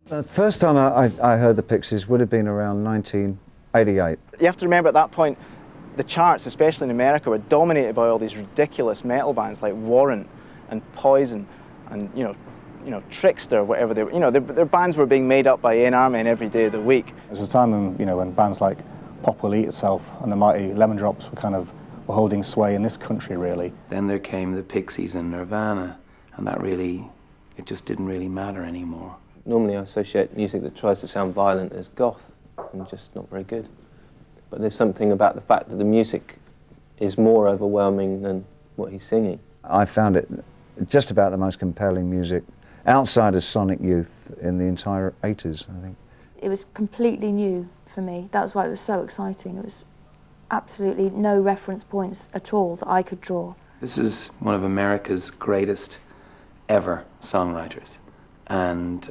The first time I heard the Pixies would have been around 1988. You have to remember at that point, the charts, especially in America, were dominated by all these ridiculous metal bands like Warrant and Poison and, you know, Trickster, whatever they were. You know, their bands were being made up by A&R men every day of the week. There's a time when, when bands like Pop Will Eat Itself and the mighty Lemon Drops were holding sway in this country, really. Then there came the Pixies and Nirvana, and it just didn't really matter anymore. Normally I associate music that tries to sound violent as goth, and just not very good. But there's something about the fact that the music is more overwhelming than what he's singing. I found it just about the most compelling music outside of Sonic Youth in the entire 80s, I think. It was completely new for me. That was why it was so exciting. It was absolutely no reference points at all that I could draw. This is one of America's greatest ever songwriters. And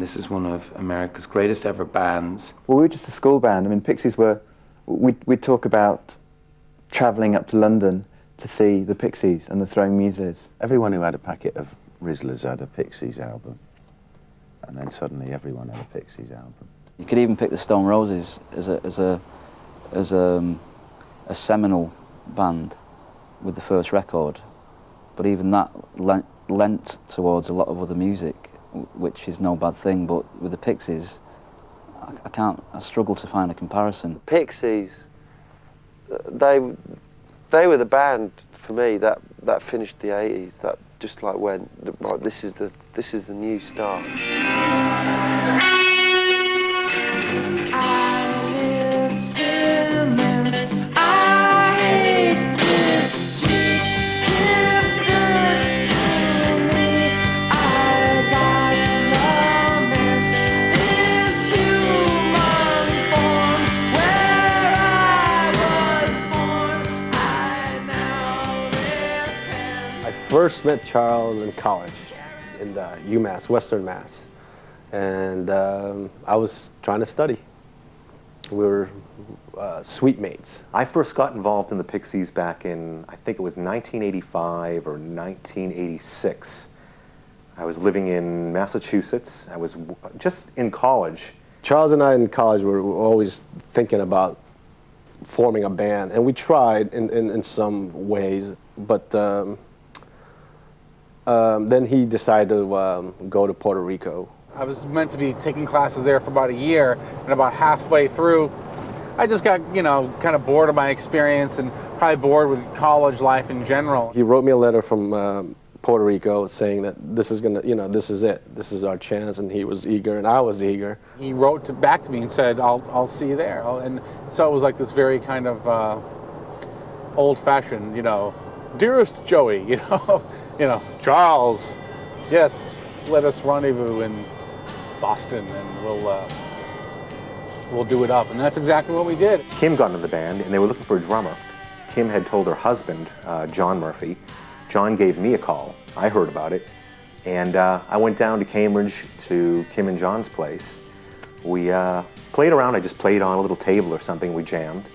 this is one of America's greatest ever bands. Well, we were just a school band. I mean, Pixies we'd talk about travelling up to London to see the Pixies and the Throwing Muses. Everyone who had a packet of Rizzlers had a Pixies album. And then suddenly everyone had a Pixies album. You could even pick the Stone Roses as a seminal band with the first record. But even that lent towards a lot of other music, which is no bad thing, but with the Pixies, I struggle to find a comparison. Pixies, they were the band for me that finished the 80s, that just like went, right, this is the new start. First met Charles in college, in UMass, Western Mass, and I was trying to study. We were suite mates. I first got involved in the Pixies back in, I think it was 1985 or 1986. I was living in Massachusetts. I was just in college. Charles and I in college were always thinking about forming a band, and we tried in some ways, but then he decided to go to Puerto Rico. I was meant to be taking classes there for about a year, and about halfway through, I just got, kind of bored of my experience and probably bored with college life in general. He wrote me a letter from Puerto Rico saying that this is this is it, this is our chance, and he was eager, and I was eager. He wrote back to me and said, I'll see you there. And so it was like this very kind of old-fashioned, dearest Joey, Charles, yes, let us rendezvous in Boston, and we'll do it up. And that's exactly what we did. Kim got into the band, and they were looking for a drummer. Kim had told her husband, John Murphy. John gave me a call. I heard about it, and I went down to Cambridge to Kim and John's place. We played around. I just played on a little table or something. We jammed.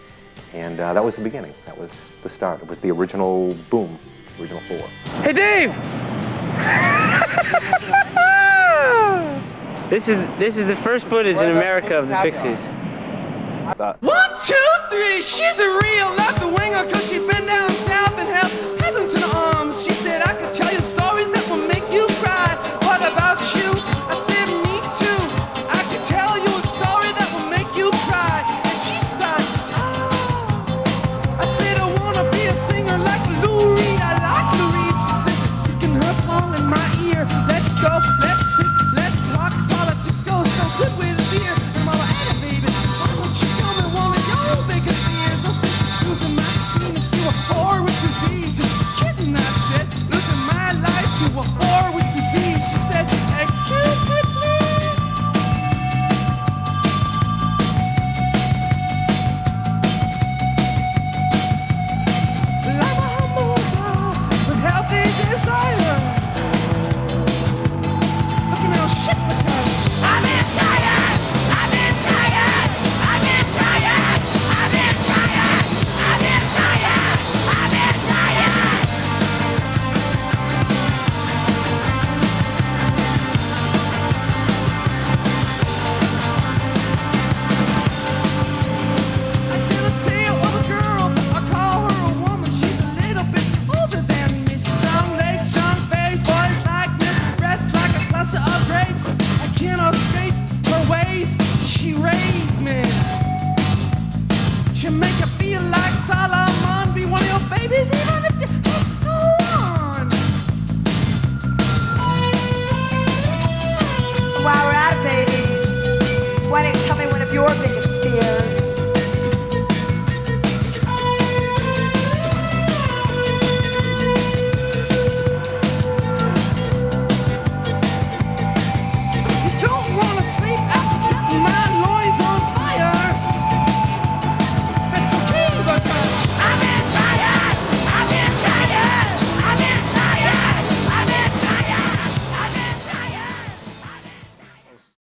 And that was the beginning. That was the start. It was the original boom, original four. Hey, Dave! This is the first footage in America of the Pixies. 1, 2, 3, she's a real left-winger, 'cause she been down south and held peasants in her arms. She said, I could tell you stories that will make you cry. What about you? I said, me too. I could tell you a story that will make you cry. And she sighed, I said, I wanna be a singer like Lou Reed. I like Lou Reed. She said, sticking her tongue in my ear. Let's go, let's sing, let's talk. Politics goes so good with beer. And mama, hey, baby, why don't you tell me one of your biggest fears? I said, losing my penis to a whore with disease. Just kidding, I said. she raised me. She'll make you feel like Solomon, be one of your babies even if you don't go on. While we're at it, baby, why don't you tell me one of your biggest